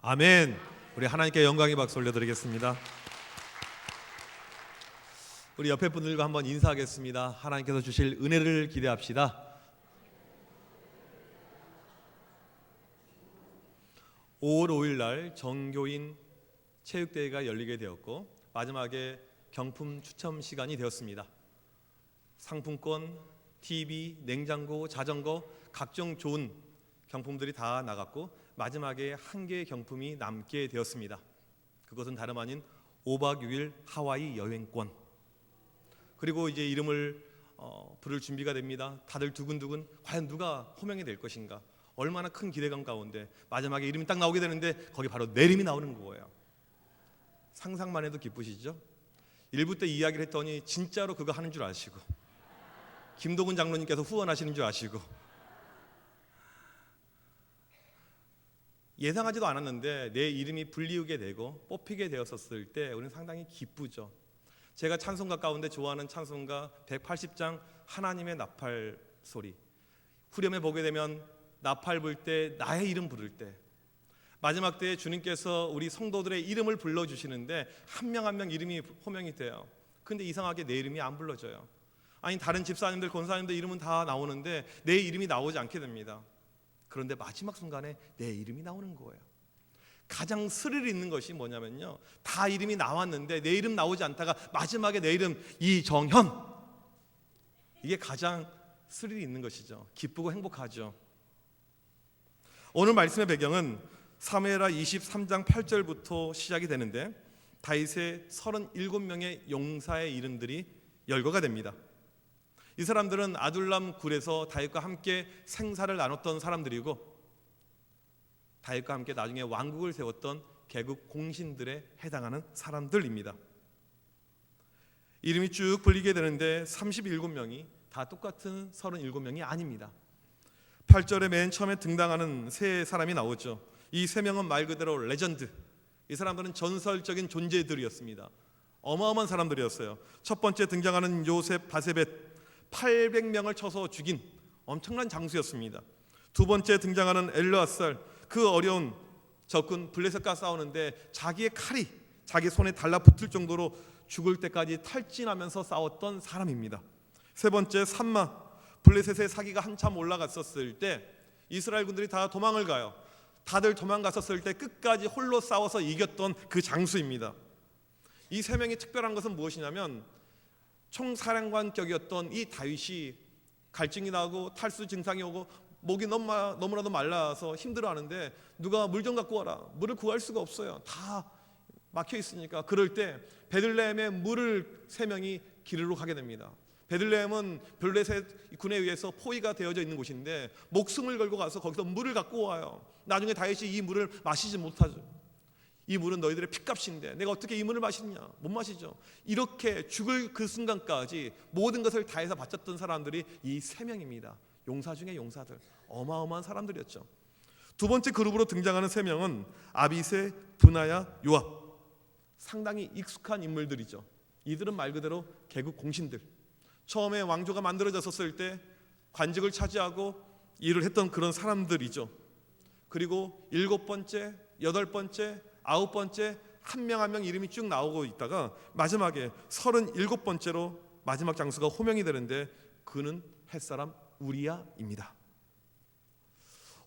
아멘. 우리 하나님께 영광의 박수 올려드리겠습니다. 우리 옆에 분들과 한번 인사하겠습니다. 하나님께서 주실 은혜를 기대합시다. 5월 5일 날 정교인 체육대회가 열리게 되었고 마지막에 경품 추첨 시간이 되었습니다. 상품권, TV, 냉장고, 자전거 각종 좋은 경품들이 다 나갔고 마지막에 한 개의 경품이 남게 되었습니다. 그것은 다름 아닌 5박 6일 하와이 여행권. 그리고 이제 이름을 부를 준비가 됩니다. 다들 두근두근 과연 누가 호명이 될 것인가, 얼마나 큰 기대감 가운데 마지막에 이름이 딱 나오게 되는데 거기 바로 내 이름이 나오는 거예요. 상상만 해도 기쁘시죠? 1부 때 이야기를 했더니 진짜로 그거 하는 줄 아시고 김도근 장로님께서 후원하시는 줄 아시고 예상하지도 않았는데 내 이름이 불리우게 되고 뽑히게 되었을 때 우리는 상당히 기쁘죠. 제가 찬송가 가운데 좋아하는 찬송가 180장 하나님의 나팔 소리, 후렴에 보게 되면 나팔 불 때 나의 이름 부를 때 마지막 때에 주님께서 우리 성도들의 이름을 불러주시는데 한 명 한 명 이름이 호명이 돼요. 근데 이상하게 내 이름이 안 불러져요. 아니 다른 집사님들 권사님들 이름은 다 나오는데 내 이름이 나오지 않게 됩니다. 그런데 마지막 순간에 내 이름이 나오는 거예요. 가장 스릴 있는 것이 뭐냐면요, 다 이름이 나왔는데 내 이름 나오지 않다가 마지막에 내 이름 이정현, 이게 가장 스릴이 있는 것이죠. 기쁘고 행복하죠. 오늘 말씀의 배경은 사무엘하 23장 8절부터 시작이 되는데 다윗의 37명의 용사의 이름들이 열거가 됩니다. 이 사람들은 아둘람 굴에서 다윗과 함께 생사를 나눴던 사람들이고 다윗과 함께 나중에 왕국을 세웠던 개국 공신들에 해당하는 사람들입니다. 이름이 쭉 불리게 되는데 37명이 다 똑같은 37명이 아닙니다. 8절에 맨 처음에 등장하는 세 사람이 나오죠. 이 세 명은 말 그대로 레전드, 이 사람들은 전설적인 존재들이었습니다. 어마어마한 사람들이었어요. 첫 번째 등장하는 요셉 바세벳, 800명을 쳐서 죽인 엄청난 장수였습니다. 두 번째 등장하는 엘르아살, 그 어려운 적군 블레셋과 싸우는데 자기의 칼이 자기 손에 달라붙을 정도로 죽을 때까지 탈진하면서 싸웠던 사람입니다. 세 번째 삼마, 블레셋의 사기가 한참 올라갔었을 때 이스라엘 군들이 다 도망을 가요. 다들 도망갔었을 때 끝까지 홀로 싸워서 이겼던 그 장수입니다. 이 세 명이 특별한 것은 무엇이냐면 총사령관격이었던 이 다윗이 갈증이 나고 탈수 증상이 오고 목이 너무나도 말라서 힘들어하는데 누가 물 좀 갖고 와라, 물을 구할 수가 없어요. 다 막혀 있으니까. 그럴 때 베들레헴에 물을 세 명이 기르러 가게 됩니다. 베들레헴은 블레셋 군에 의해서 포위가 되어져 있는 곳인데 목숨을 걸고 가서 거기서 물을 갖고 와요. 나중에 다윗이 이 물을 마시지 못하죠. 이 물은 너희들의 핏값인데 내가 어떻게 이 물을 마시냐? 못 마시죠. 이렇게 죽을 그 순간까지 모든 것을 다해서 바쳤던 사람들이 이 세 명입니다. 용사 중에 용사들, 어마어마한 사람들이었죠. 두 번째 그룹으로 등장하는 세 명은 아비세, 브나야, 요압. 상당히 익숙한 인물들이죠. 이들은 말 그대로 개국 공신들. 처음에 왕조가 만들어졌을 때 관직을 차지하고 일을 했던 그런 사람들이죠. 그리고 7번째, 8번째, 9번째 한 명 한 명 이름이 쭉 나오고 있다가 마지막에 37번째로 마지막 장수가 호명이 되는데 그는 햇사람 우리야입니다.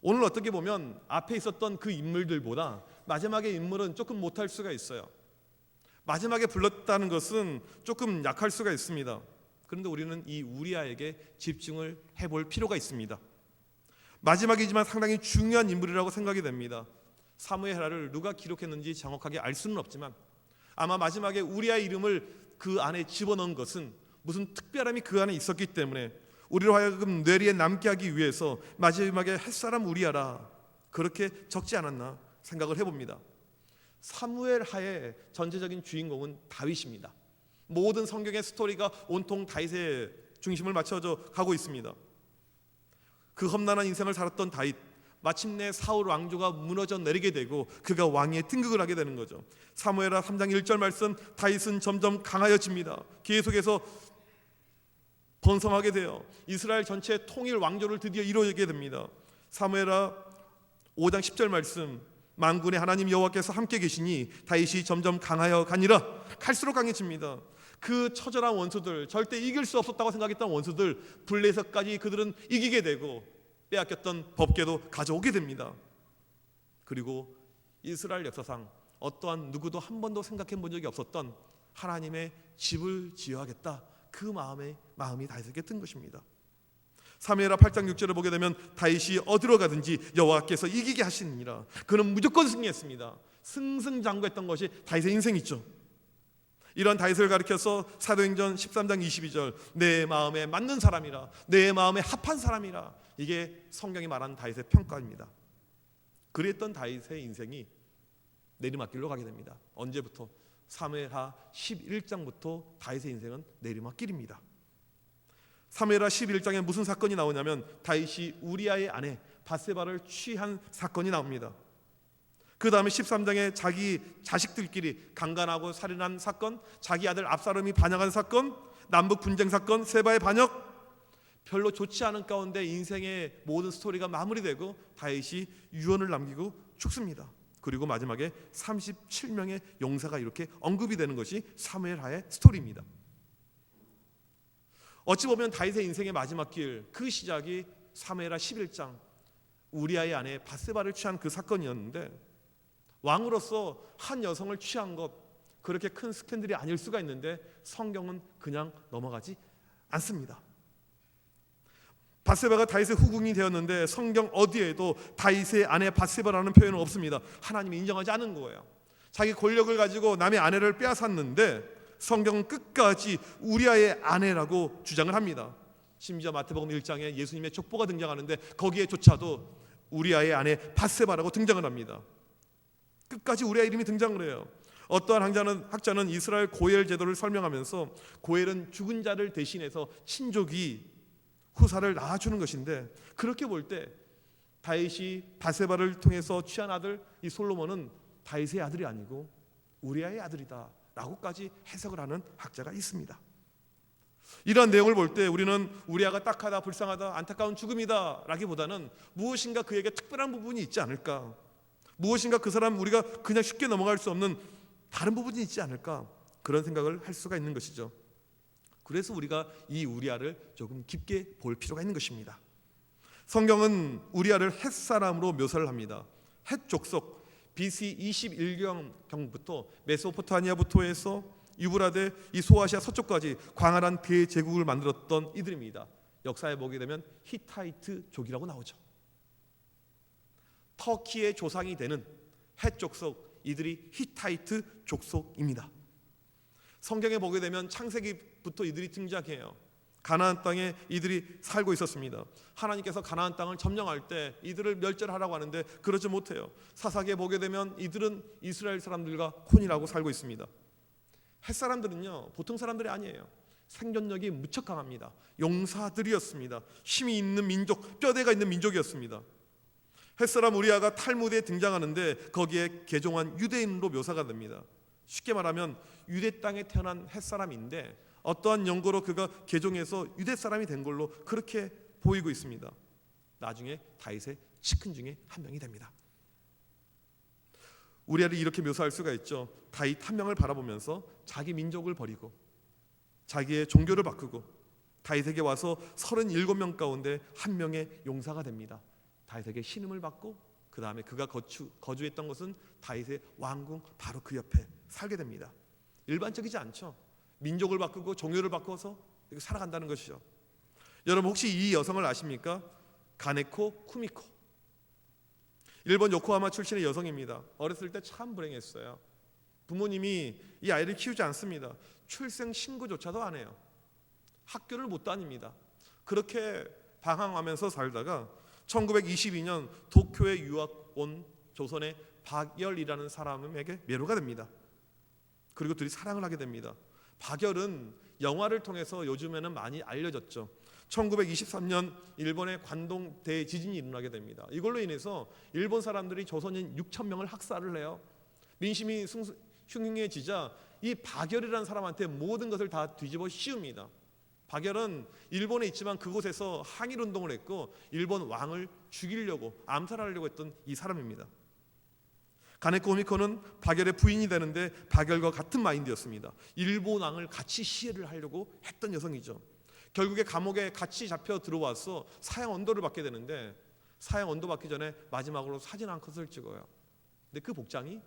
오늘 어떻게 보면 앞에 있었던 그 인물들보다 마지막의 인물은 조금 못할 수가 있어요. 마지막에 불렀다는 것은 조금 약할 수가 있습니다. 그런데 우리는 이 우리야에게 집중을 해볼 필요가 있습니다. 마지막이지만 상당히 중요한 인물이라고 생각이 됩니다. 사무엘하를 누가 기록했는지 정확하게 알 수는 없지만 아마 마지막에 우리야의 이름을 그 안에 집어넣은 것은 무슨 특별함이 그 안에 있었기 때문에 우리로 하여금 뇌리에 남게 하기 위해서 마지막에 햇사람 우리야라 그렇게 적지 않았나 생각을 해봅니다. 사무엘하의 전체적인 주인공은 다윗입니다. 모든 성경의 스토리가 온통 다윗의 중심을 맞춰져 가고 있습니다. 그 험난한 인생을 살았던 다윗, 마침내 사울 왕조가 무너져 내리게 되고 그가 왕위에 등극을 하게 되는 거죠. 사무엘하 3장 1절 말씀, 다윗은 점점 강하여집니다. 계속해서 번성하게 되어 이스라엘 전체 통일 왕조를 드디어 이루게 됩니다. 사무엘하 5장 10절 말씀, 만군의 하나님 여호와께서 함께 계시니 다윗이 점점 강하여 가니라. 갈수록 강해집니다. 그 처절한 원수들, 절대 이길 수 없었다고 생각했던 원수들, 블레셋까지 그들은 이기게 되고 빼앗겼던 법궤도 가져오게 됩니다. 그리고 이스라엘 역사상 어떠한 누구도 한 번도 생각해 본 적이 없었던 하나님의 집을 지어야겠다, 그 마음이 다윗에게 든 것입니다. 사무엘하 8장 6절을 보게 되면 다윗이 어디로 가든지 여호와께서 이기게 하시니라. 그는 무조건 승리했습니다. 승승장구했던 것이 다윗의 인생이죠. 이런 다윗을 가리켜서 사도행전 13장 22절, 내 마음에 맞는 사람이라, 내 마음에 합한 사람이라, 이게 성경이 말하는 다윗의 평가입니다. 그랬던 다윗의 인생이 내리막길로 가게 됩니다. 언제부터? 사무엘하 11장부터 다윗의 인생은 내리막길입니다. 사무엘하 11장에 무슨 사건이 나오냐면 다윗이 우리아의 아내 밧세바를 취한 사건이 나옵니다. 그 다음에 13장에 자기 자식들끼리 강간하고 살인한 사건, 자기 아들 압살롬이 반역한 사건, 남북 분쟁 사건, 세바의 반역, 별로 좋지 않은 가운데 인생의 모든 스토리가 마무리되고 다윗이 유언을 남기고 죽습니다. 그리고 마지막에 37명의 용사가 이렇게 언급이 되는 것이 사무엘하의 스토리입니다. 어찌 보면 다윗의 인생의 마지막 길, 그 시작이 사무엘하 11장 우리아의 아내 밧세바를 취한 그 사건이었는데, 왕으로서 한 여성을 취한 것, 그렇게 큰 스캔들이 아닐 수가 있는데 성경은 그냥 넘어가지 않습니다. 밧세바가 다윗의 후궁이 되었는데 성경 어디에도 다윗의 아내 밧세바라는 표현은 없습니다. 하나님이 인정하지 않은 거예요. 자기 권력을 가지고 남의 아내를 빼앗았는데 성경은 끝까지 우리아의 아내라고 주장을 합니다. 심지어 마태복음 1장에 예수님의 족보가 등장하는데 거기에조차도 우리아의 아내 밧세바라고 등장을 합니다. 끝까지 우리아 이름이 등장을 해요. 어떠한 학자는 이스라엘 고엘 제도를 설명하면서 고엘은 죽은 자를 대신해서 친족이 후사를 낳아주는 것인데, 그렇게 볼 때 다윗이 밧세바를 통해서 취한 아들 이 솔로몬은 다윗의 아들이 아니고 우리아의 아들이다 라고까지 해석을 하는 학자가 있습니다. 이러한 내용을 볼 때 우리는 우리아가 딱하다, 불쌍하다, 안타까운 죽음이다 라기보다는 무엇인가 그에게 특별한 부분이 있지 않을까, 무엇인가 그 사람 우리가 그냥 쉽게 넘어갈 수 없는 다른 부분이 있지 않을까, 그런 생각을 할 수가 있는 것이죠. 그래서 우리가 이 우리아를 조금 깊게 볼 필요가 있는 것입니다. 성경은 우리아를 헷 사람으로 묘사를 합니다. 헷 족속, BC 21경부터 메소포타미아부터 해서 유브라데 이 소아시아 서쪽까지 광활한 대제국을 만들었던 이들입니다. 역사에 보게 되면 히타이트족이라고 나오죠. 터키의 조상이 되는 헷 족속, 이들이 히타이트 족속입니다. 성경에 보게 되면 창세기부터 이들이 등장해요. 가나안 땅에 이들이 살고 있었습니다. 하나님께서 가나안 땅을 점령할 때 이들을 멸절하라고 하는데 그러지 못해요. 사사기에 보게 되면 이들은 이스라엘 사람들과 혼인하고 살고 있습니다. 헷 사람들은요, 보통 사람들이 아니에요. 생존력이 무척 강합니다. 용사들이었습니다. 힘이 있는 민족, 뼈대가 있는 민족이었습니다. 헷 사람 우리아가 탈무드에 등장하는데 거기에 개종한 유대인으로 묘사가 됩니다. 쉽게 말하면 유대 땅에 태어난 헷 사람인데 어떠한 연고로 그가 개종해서 유대 사람이 된 걸로 그렇게 보이고 있습니다. 나중에 다윗의 측근 중에 한 명이 됩니다. 우리아를 이렇게 묘사할 수가 있죠. 다윗 한 명을 바라보면서 자기 민족을 버리고 자기의 종교를 바꾸고 다윗에게 와서 37명 가운데 한 명의 용사가 됩니다. 다윗에게 신음을 받고 그 다음에 그가 거주했던 곳은 다윗의 왕궁 바로 그 옆에 살게 됩니다. 일반적이지 않죠. 민족을 바꾸고 종교를 바꿔서 살아간다는 것이죠. 여러분 혹시 이 여성을 아십니까? 가네코 쿠미코. 일본 요코하마 출신의 여성입니다. 어렸을 때 참 불행했어요. 부모님이 이 아이를 키우지 않습니다. 출생 신고조차도 안 해요. 학교를 못 다닙니다. 그렇게 방황하면서 살다가 1922년 도쿄에 유학 온 조선의 박열이라는 사람에게 매료가 됩니다. 그리고 둘이 사랑을 하게 됩니다. 박열은 영화를 통해서 요즘에는 많이 알려졌죠. 1923년 일본의 관동 대지진이 일어나게 됩니다. 이걸로 인해서 일본 사람들이 조선인 6,000명을 학살을 해요. 민심이 흉흉해지자 이 박열이라는 사람한테 모든 것을 다 뒤집어 씌웁니다. 박열은 일본에 있지만 그곳에서 항일운동을 했고 일본 왕을 죽이려고 암살하려고 했던 이 사람입니다. 가네코 후미코는 바겔의 부인이 되는데 바겔과 같은 마인드였습니다. 일본 왕을 같이 시해를 하려고 했던 여성이죠. 결국에 감옥에 같이 잡혀 들어와서 사형 언도를 받게 되는데, 사형 언도 받기 전에 마지막으로 사진 한 컷을 찍어요. 근데 그 복장이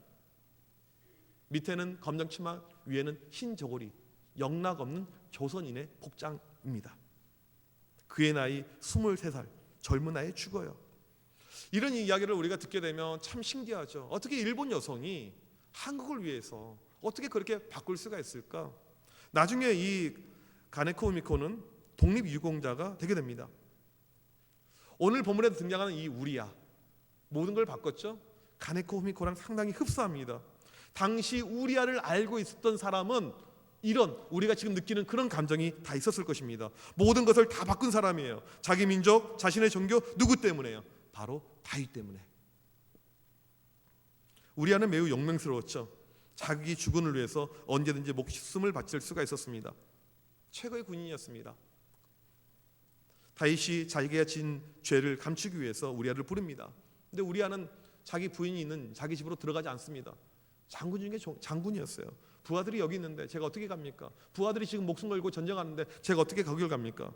밑에는 검정 치마, 위에는 흰 저고리, 영락 없는 조선인의 복장입니다. 그의 나이 23살, 젊은 나이에 죽어요. 이런 이야기를 우리가 듣게 되면 참 신기하죠. 어떻게 일본 여성이 한국을 위해서 어떻게 그렇게 바꿀 수가 있을까? 나중에 이 가네코 후미코는 독립유공자가 되게 됩니다. 오늘 본문에 등장하는 이 우리야, 모든 걸 바꿨죠. 가네코 후미코랑 상당히 흡사합니다. 당시 우리야를 알고 있었던 사람은 이런 우리가 지금 느끼는 그런 감정이 다 있었을 것입니다. 모든 것을 다 바꾼 사람이에요. 자기 민족, 자신의 종교, 누구 때문에요? 바로 다윗 때문에. 우리야는 매우 용맹스러웠죠. 자기 주군을 위해서 언제든지 목숨을 바칠 수가 있었습니다. 최고의 군인이었습니다. 다윗이 자기가 진 죄를 감추기 위해서 우리야를 부릅니다. 근데 우리야는 자기 부인이 있는 자기 집으로 들어가지 않습니다. 장군 중에 장군이었어요. 부하들이 여기 있는데 제가 어떻게 갑니까? 부하들이 지금 목숨 걸고 전쟁하는데 제가 어떻게 거길 갑니까?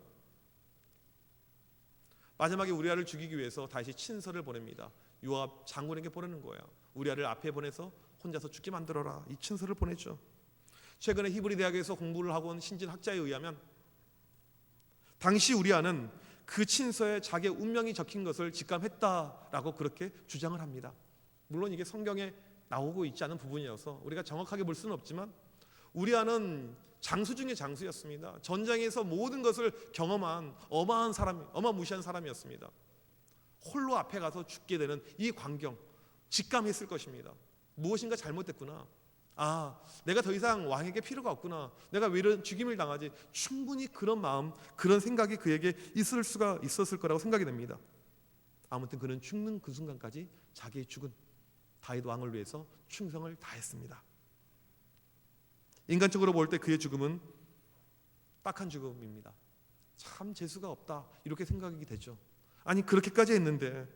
마지막에 우리아를 죽이기 위해서 다시 친서를 보냅니다. 요압 장군에게 보내는 거예요. 우리아를 앞에 보내서 혼자서 죽게 만들어라. 이 친서를 보냈죠. 최근에 히브리 대학에서 공부를 하고 온 신진 학자에 의하면 당시 우리아는 그 친서에 자기의 운명이 적힌 것을 직감했다라고 그렇게 주장을 합니다. 물론 이게 성경에 나오고 있지 않은 부분이어서 우리가 정확하게 볼 수는 없지만 우리아는 장수 중에 장수였습니다. 전쟁에서 모든 것을 경험한 어마한 사람, 어마무시한 사람이었습니다. 홀로 앞에 가서 죽게 되는 이 광경 직감했을 것입니다. 무엇인가 잘못됐구나. 아, 내가 더 이상 왕에게 필요가 없구나. 내가 왜 이런 죽임을 당하지? 충분히 그런 마음, 그런 생각이 그에게 있을 수가 있었을 거라고 생각이 됩니다. 아무튼 그는 죽는 그 순간까지 자기의 죽은 다윗 왕을 위해서 충성을 다했습니다. 인간적으로 볼 때 그의 죽음은 딱한 죽음입니다. 참 재수가 없다 이렇게 생각이 되죠. 아니 그렇게까지 했는데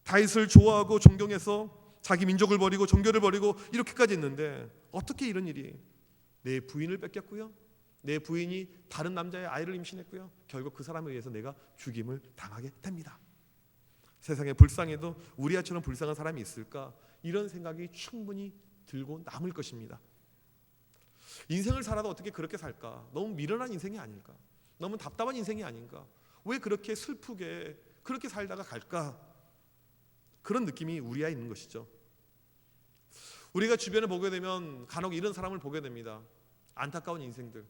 다윗을 좋아하고 존경해서 자기 민족을 버리고 종교를 버리고 이렇게까지 했는데 어떻게 이런 일이? 내 부인을 뺏겼고요. 내 부인이 다른 남자의 아이를 임신했고요. 결국 그 사람에 의해서 내가 죽임을 당하게 됩니다. 세상에 불쌍해도 우리아처럼 불쌍한 사람이 있을까? 이런 생각이 충분히 들고 남을 것입니다. 인생을 살아도 어떻게 그렇게 살까? 너무 미련한 인생이 아닐까? 너무 답답한 인생이 아닌가? 왜 그렇게 슬프게 그렇게 살다가 갈까? 그런 느낌이 우리아에 있는 것이죠. 우리가 주변에 보게 되면 간혹 이런 사람을 보게 됩니다. 안타까운 인생들.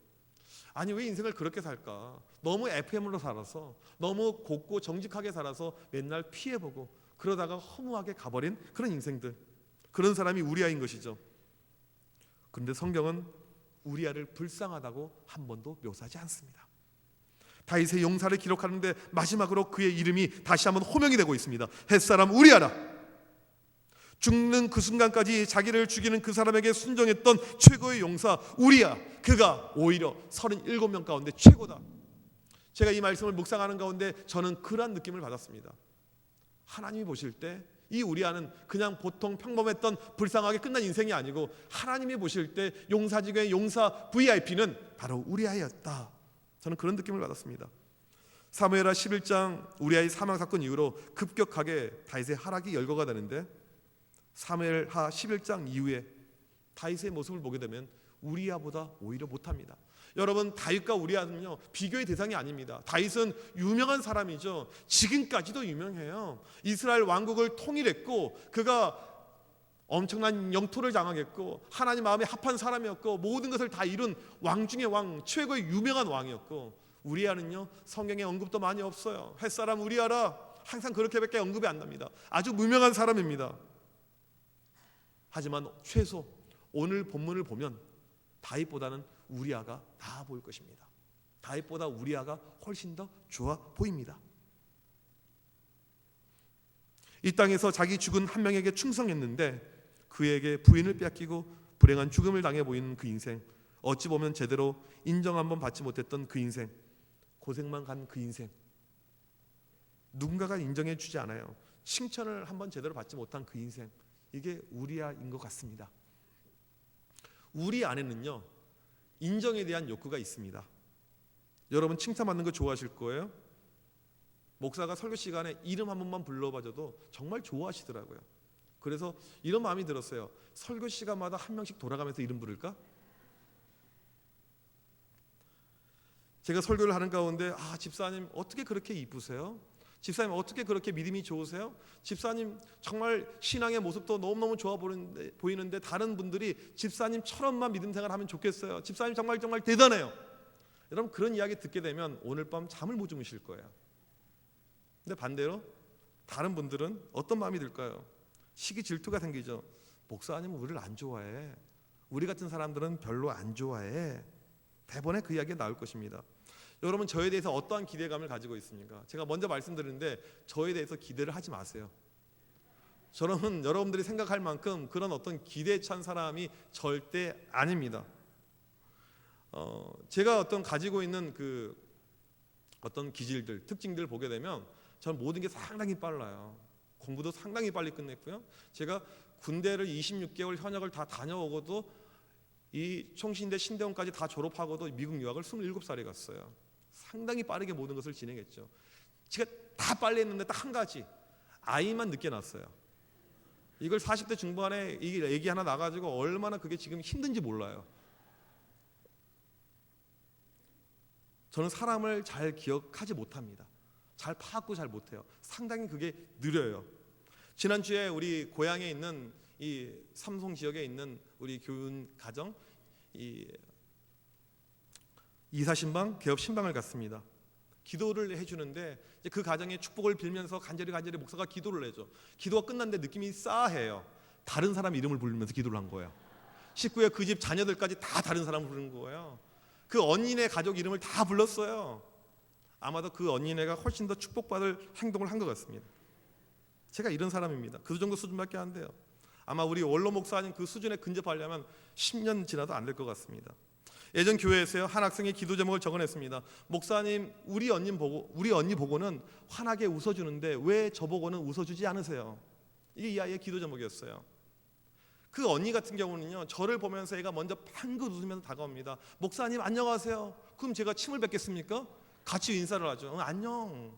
아니 왜 인생을 그렇게 살까? 너무 FM으로 살아서 너무 곱고 정직하게 살아서 맨날 피해보고 그러다가 허무하게 가버린 그런 인생들. 그런 사람이 우리아인 것이죠. 그런데 성경은 우리아를 불쌍하다고 한 번도 묘사하지 않습니다. 다윗의 용사를 기록하는데 마지막으로 그의 이름이 다시 한번 호명이 되고 있습니다. 햇사람 우리아라. 죽는 그 순간까지 자기를 죽이는 그 사람에게 순종했던 최고의 용사 우리아. 그가 오히려 37명 가운데 최고다. 제가 이 말씀을 묵상하는 가운데 저는 그러한 느낌을 받았습니다. 하나님이 보실 때 이 우리아는 그냥 보통 평범했던 불쌍하게 끝난 인생이 아니고 하나님이 보실 때 용사직의 용사 VIP는 바로 우리아였다. 저는 그런 느낌을 받았습니다. 사무엘하 11장 우리아의 사망 사건 이후로 급격하게 다윗의 하락이 열거가 되는데 사무엘하 11장 이후에 다윗의 모습을 보게 되면 우리아보다 오히려 못합니다. 여러분 다윗과 우리아는요 비교의 대상이 아닙니다. 다윗은 유명한 사람이죠. 지금까지도 유명해요. 이스라엘 왕국을 통일했고 그가 엄청난 영토를 장악했고 하나님 마음에 합한 사람이었고 모든 것을 다 이룬 왕 중의 왕, 최고의 유명한 왕이었고 우리아는요 성경에 언급도 많이 없어요. 햇사람 우리아라 항상 그렇게밖에 언급이 안 납니다. 아주 무명한 사람입니다. 하지만 최소 오늘 본문을 보면 다윗보다는 우리아가 나아 보일 것입니다. 다윗보다 우리아가 훨씬 더 좋아 보입니다. 이 땅에서 자기 죽은 한 명에게 충성했는데 그에게 부인을 빼앗기고 불행한 죽음을 당해 보이는 그 인생, 어찌 보면 제대로 인정 한번 받지 못했던 그 인생, 고생만 간 그 인생, 누군가가 인정해 주지 않아요. 칭찬을 한번 제대로 받지 못한 그 인생, 이게 우리아인 것 같습니다. 우리 안에는요, 인정에 대한 욕구가 있습니다. 여러분 칭찬받는 거 좋아하실 거예요. 목사가 설교 시간에 이름 한 번만 불러봐줘도 정말 좋아하시더라고요. 그래서 이런 마음이 들었어요. 설교 시간마다 한 명씩 돌아가면서 이름 부를까? 제가 설교를 하는 가운데 집사님 어떻게 그렇게 이쁘세요? 집사님 어떻게 그렇게 믿음이 좋으세요? 집사님 정말 신앙의 모습도 너무너무 좋아 보이는데 다른 분들이 집사님처럼만 믿음 생활하면 좋겠어요. 집사님 정말 대단해요. 여러분 그런 이야기 듣게 되면 오늘 밤 잠을 못 주무실 거예요. 근데 반대로 다른 분들은 어떤 마음이 들까요? 시기 질투가 생기죠. 목사님은 우리를 안 좋아해. 우리 같은 사람들은 별로 안 좋아해. 대번에 그 이야기가 나올 것입니다. 여러분 저에 대해서 어떠한 기대감을 가지고 있습니까? 제가 먼저 말씀드리는데 저에 대해서 기대를 하지 마세요. 저는 여러분들이 생각할 만큼 그런 어떤 기대에 찬 사람이 절대 아닙니다. 제가 어떤 가지고 있는 그 어떤 기질들, 특징들을 보게 되면 저는 모든 게 상당히 빨라요. 공부도 상당히 빨리 끝냈고요. 제가 군대를 26개월 현역을 다 다녀오고도 이 총신대 신대원까지 다 졸업하고도 미국 유학을 27살에 갔어요. 상당히 빠르게 모든 것을 진행했죠. 제가 다 빨리 했는데 딱 한 가지, 아이만 늦게 낳았어요. 이걸 40대 중반에 이 얘기 하나 나가지고 얼마나 그게 지금 힘든지 몰라요. 저는 사람을 잘 기억하지 못합니다. 잘 파악도 잘 못해요. 상당히 그게 느려요. 지난주에 우리 고향에 있는 이 삼송 지역에 있는 우리 교훈 가정 이사 신방, 개업 신방을 갔습니다. 기도를 해주는데 이제 그 가정의 축복을 빌면서 간절히 목사가 기도를 해줘. 기도가 끝났는데 느낌이 싸해요. 다른 사람 이름을 부르면서 기도를 한 거예요. 식구의 그 집 자녀들까지 다 다른 사람을 부르는 거예요. 그 언니네 가족 이름을 다 불렀어요. 아마도 그 언니네가 훨씬 더 축복받을 행동을 한 것 같습니다. 제가 이런 사람입니다. 그 정도 수준밖에 안 돼요. 아마 우리 원로 목사님 그 수준에 근접하려면 10년 지나도 안 될 것 같습니다. 예전 교회에서요 한 학생이 기도 제목을 적어냈습니다. 목사님 우리 언니 보고는 환하게 웃어주는데 왜 저보고는 웃어주지 않으세요? 이게 이 아이의 기도 제목이었어요. 그 언니 같은 경우는요 저를 보면서 애가 먼저 방긋 웃으면서 다가옵니다. 목사님 안녕하세요. 그럼 제가 침을 뱉겠습니까? 같이 인사를 하죠. 안녕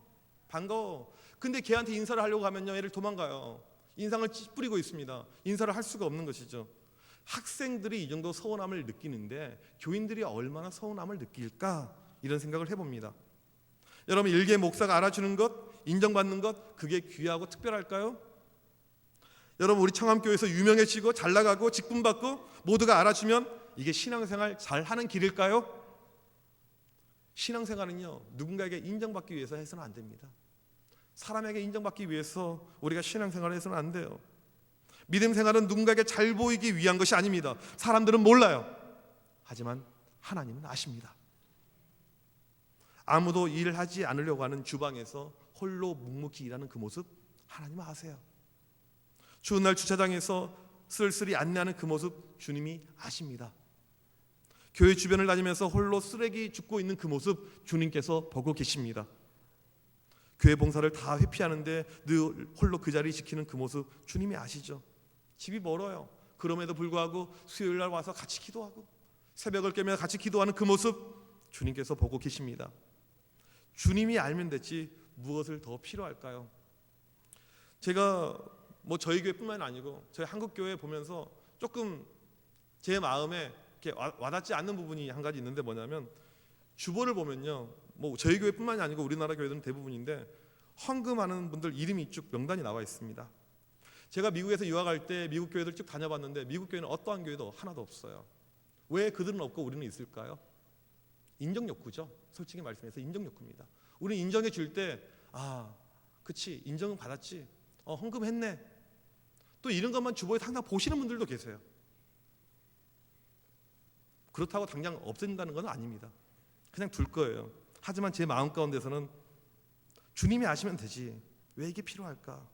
반가워. 근데 걔한테 인사를 하려고 하면요 애를 도망가요. 인상을 찌푸리고 있습니다. 인사를 할 수가 없는 것이죠. 학생들이 이 정도 서운함을 느끼는데 교인들이 얼마나 서운함을 느낄까 이런 생각을 해봅니다. 여러분 일개 목사가 알아주는 것, 인정받는 것 그게 귀하고 특별할까요? 여러분 우리 청암교회에서 유명해지고 잘나가고 직분받고 모두가 알아주면 이게 신앙생활 잘하는 길일까요? 신앙생활은요 누군가에게 인정받기 위해서 해서는 안 됩니다. 사람에게 인정받기 위해서 우리가 신앙생활을 해서는 안 돼요. 믿음 생활은 누군가에게 잘 보이기 위한 것이 아닙니다. 사람들은 몰라요. 하지만 하나님은 아십니다. 아무도 일하지 않으려고 하는 주방에서 홀로 묵묵히 일하는 그 모습 하나님은 아세요. 추운 날 주차장에서 쓸쓸히 안내하는 그 모습 주님이 아십니다. 교회 주변을 다니면서 홀로 쓰레기 줍고 있는 그 모습 주님께서 보고 계십니다. 교회 봉사를 다 회피하는데 늘 홀로 그 자리 지키는 그 모습 주님이 아시죠. 집이 멀어요. 그럼에도 불구하고 수요일날 와서 같이 기도하고 새벽을 깨며 같이 기도하는 그 모습 주님께서 보고 계십니다. 주님이 알면 됐지 무엇을 더 필요할까요? 제가 저희 교회뿐만 아니고 저희 한국교회 보면서 조금 제 마음에 이렇게 와닿지 않는 부분이 한 가지 있는데 뭐냐면 주보를 보면요 저희 교회뿐만이 아니고 우리나라 교회들은 대부분인데 헌금하는 분들 이름이 쭉 명단이 나와 있습니다. 제가 미국에서 유학할 때 미국 교회들 쭉 다녀봤는데 미국 교회는 어떠한 교회도 하나도 없어요. 왜 그들은 없고 우리는 있을까요? 인정 욕구죠. 솔직히 말씀해서 인정 욕구입니다. 우리는 인정해 줄 때 그치 인정은 받았지 헌금했네 또 이런 것만 주보에서 항상 보시는 분들도 계세요. 그렇다고 당장 없앤다는 건 아닙니다. 그냥 둘 거예요. 하지만 제 마음 가운데서는 주님이 아시면 되지 왜 이게 필요할까?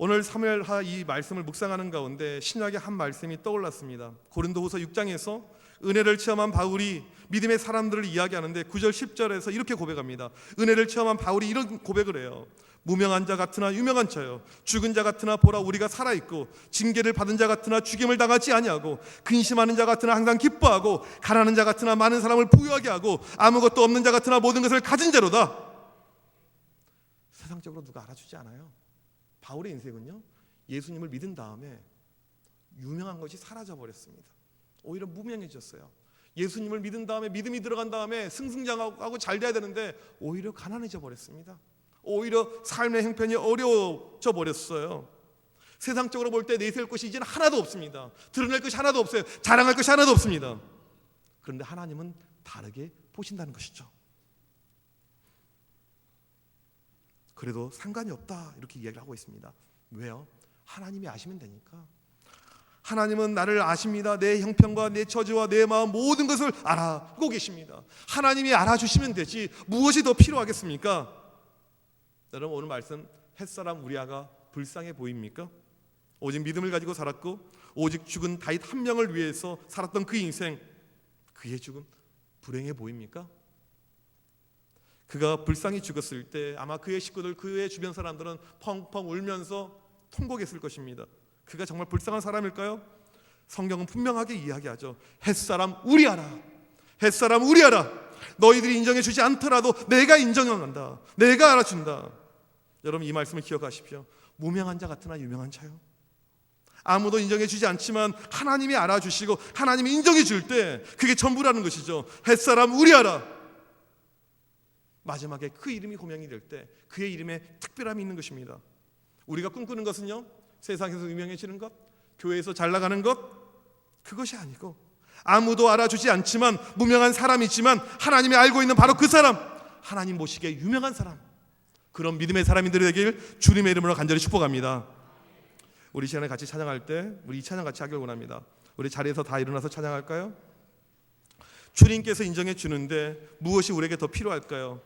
오늘 사무엘하 이 말씀을 묵상하는 가운데 신약의 한 말씀이 떠올랐습니다. 고린도후서 6장에서 은혜를 체험한 바울이 믿음의 사람들을 이야기하는데 9절 10절에서 이렇게 고백합니다. 은혜를 체험한 바울이 이런 고백을 해요. 무명한 자 같으나 유명한 자여, 죽은 자 같으나 보라 우리가 살아있고, 징계를 받은 자 같으나 죽임을 당하지 아니하고, 근심하는 자 같으나 항상 기뻐하고, 가난한 자 같으나 많은 사람을 부유하게 하고, 아무것도 없는 자 같으나 모든 것을 가진 자로다. 세상적으로 누가 알아주지 않아요. 바울의 인생은요, 예수님을 믿은 다음에 유명한 것이 사라져버렸습니다. 오히려 무명해졌어요. 예수님을 믿은 다음에, 믿음이 들어간 다음에 승승장하고 잘 돼야 되는데 오히려 가난해져 버렸습니다. 오히려 삶의 형편이 어려워져 버렸어요. 세상적으로 볼 때 내세울 것이 이제는 하나도 없습니다. 드러낼 것이 하나도 없어요. 자랑할 것이 하나도 없습니다. 그런데 하나님은 다르게 보신다는 것이죠. 그래도 상관이 없다 이렇게 이야기를 하고 있습니다. 왜요? 하나님이 아시면 되니까. 하나님은 나를 아십니다. 내 형편과 내 처지와 내 마음 모든 것을 알아보고 계십니다. 하나님이 알아주시면 되지 무엇이 더 필요하겠습니까? 여러분, 오늘 말씀 햇사람 우리아가 불쌍해 보입니까? 오직 믿음을 가지고 살았고 오직 죽은 다윗 한 명을 위해서 살았던 그 인생, 그의 죽음 불행해 보입니까? 그가 불쌍히 죽었을 때 아마 그의 식구들, 그의 주변 사람들은 펑펑 울면서 통곡했을 것입니다. 그가 정말 불쌍한 사람일까요? 성경은 분명하게 이야기하죠. 햇사람 우리아라, 햇사람 우리아라. 너희들이 인정해 주지 않더라도 내가 인정한다, 내가 알아준다. 여러분, 이 말씀을 기억하십시오. 무명한 자 같으나 유명한 자요, 아무도 인정해 주지 않지만 하나님이 알아주시고 하나님이 인정해 줄 때 그게 전부라는 것이죠. 햇사람 우리아라. 마지막에 그 이름이 호명이 될 때 그의 이름에 특별함이 있는 것입니다. 우리가 꿈꾸는 것은요, 세상에서 유명해지는 것, 교회에서 잘 나가는 것, 그것이 아니고 아무도 알아주지 않지만 무명한 사람이지만 하나님이 알고 있는 바로 그 사람, 하나님 보시기에 유명한 사람, 그런 믿음의 사람들이 되길 주님의 이름으로 간절히 축복합니다. 우리 시간에 같이 찬양할 때 우리 이 찬양 같이 하길 원합니다. 우리 자리에서 다 일어나서 찬양할까요? 주님께서 인정해 주는데 무엇이 우리에게 더 필요할까요?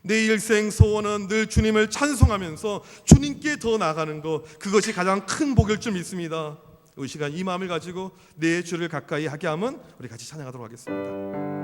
내 일생 소원은 늘 주님을 찬송하면서 주님께 더 나아가는 것, 그것이 가장 큰 복일 줄 믿습니다. 이 시간 이 마음을 가지고 내 주를 가까이 하게 하면 우리 같이 찬양하도록 하겠습니다.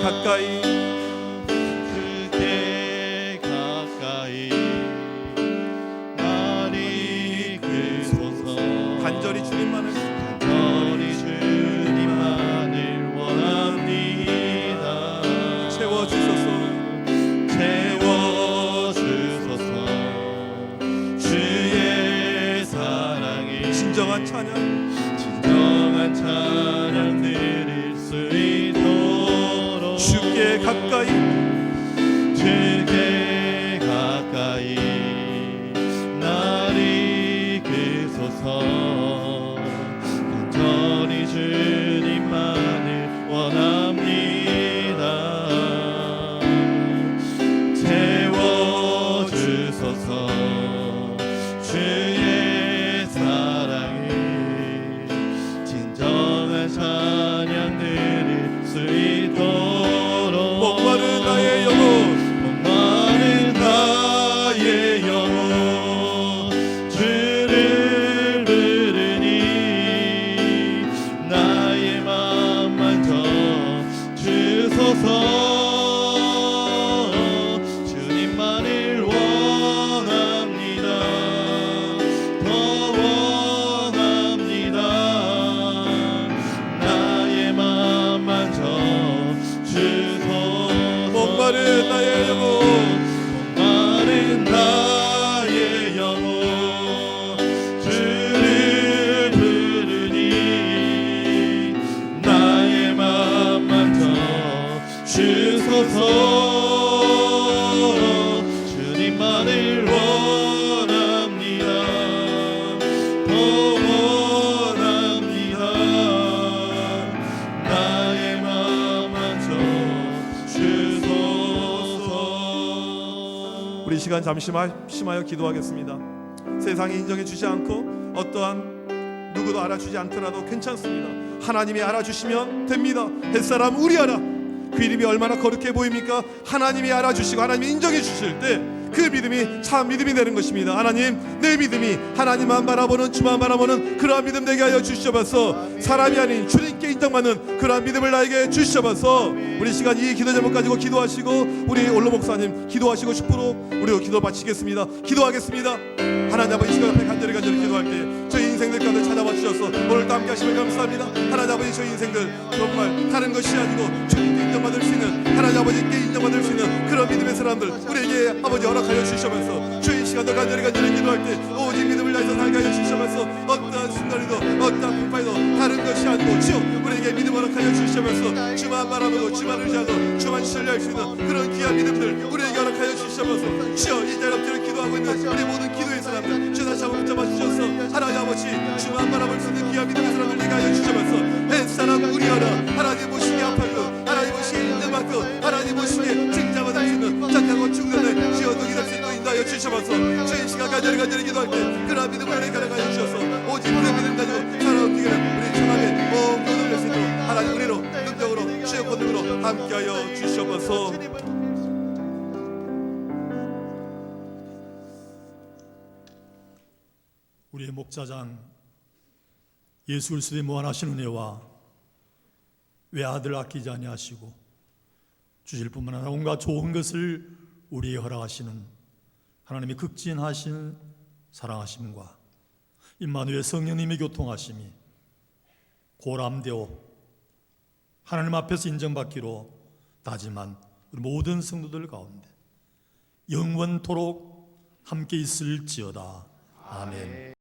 가까이, 그게 가까이 날 이끌소서. 간절히 주님만을 원합니다. 채워주소서. 진정한 찬양 진정한 찬양 드릴 수 있도록 주께 가까이 주께 가까이 날 이끄소서 간절히 주님만을 원합니다. 채워주소서 주의 사랑을 진정한 찬양 드릴 수 있도록 목마른 나의 영혼 목마른 나의 영혼 주를 부르니 나의 맘 만져 주소서. 주님만을 원합니다. 더 원합니다. 나의 맘 만져 주소서. 목마른 나의 영혼 목마른 나의 영혼 주를 부르니 나의 맘 만져 주소서. 주님만을 원합니다. 더 원합니다. 나의 맘 만져 주소서. 우리 시간 잠시 심하여 기도하겠습니다. 세상이 인정해 주지 않고 어떠한 누구도 알아주지 않더라도 괜찮습니다. 하나님이 알아주시면 됩니다. 햇사람 우리아라. 그 이름이 얼마나 거룩해 보입니까? 하나님이 알아주시고 하나님이 인정해 주실 때 그 믿음이 참 믿음이 되는 것입니다. 하나님, 내 믿음이 하나님만 바라보는 주만 바라보는 그러한 믿음 되게 하여 주시옵소서. 사람이 아닌 주님께 인정받는 그러한 믿음을 나에게 주시옵소서. 우리 시간 이 기도 제목 가지고 기도하시고 우리 올로 목사님 기도하시고 10% 우리 기도 바치겠습니다. 기도하겠습니다. 하나님 아버지 시간 앞에 간절히 기도할 때 저희 인생들 가운데 찾아와 주셔서 오늘도 함께 하시면 감사합니다. 하나님 아버지 저희 인생들 정말 다른 것이 아니고 주님께 인정받을 수 있는 하나님 아버지께 인정받을 수 있는 그런 믿음의 사람들 우리에게 아버지 허락하여 주시면서 주의 시간도 간절히 기도할 때 오직 믿음을 다해서 살게 하여 주시면서 어떠한 순간에도 어떠한 불파에도 다른 것이 아니고 주여 우리에게 믿음 허락하여 주시면서 주만 바라보고 주만 의지하고 주만 신뢰할 수 있는 그런 귀한 믿음들 우리에게 허락하여 주시면서 주여 이 자리를 기도하고 있는 우리 모든 기도의 사람들 주 다시 한번 붙잡아 주셔서 하나님 아버지 주만 바라볼 수 있는 귀한 믿음의 사람들 내게 하여 주시면서 햇사람 우리하라 하나님 보시기에 아파도 하나님 보시기에 인정받고 하나님 보시기에 칭찬받을 수 있는 착하고 충성된 주여 능히 될 수 있는 인도하여 주시면서 주의 시간 간절히 기도할 때 그런 믿음을 내게 하여 주셔서 오직 그 믿음 가지고 살아오기를 우리 천하의 온 교회를 낼수 있도록 하나님 은혜로 능력으로 주의 권능으로 함께하여 주시옵소서. 우리의 목자장 예수 그리스도의 무한하신 은혜와 외아들 아끼지 아니하시고 주실 뿐만 아니라 온갖 좋은 것을 우리에게 허락하시는 하나님의 극진하신 사랑하심과 임마누엘 성령님의 교통하심이 고람되어 하나님 앞에서 인정받기로 다짐한 우리 모든 성도들 가운데 영원토록 함께 있을지어다. 아멘.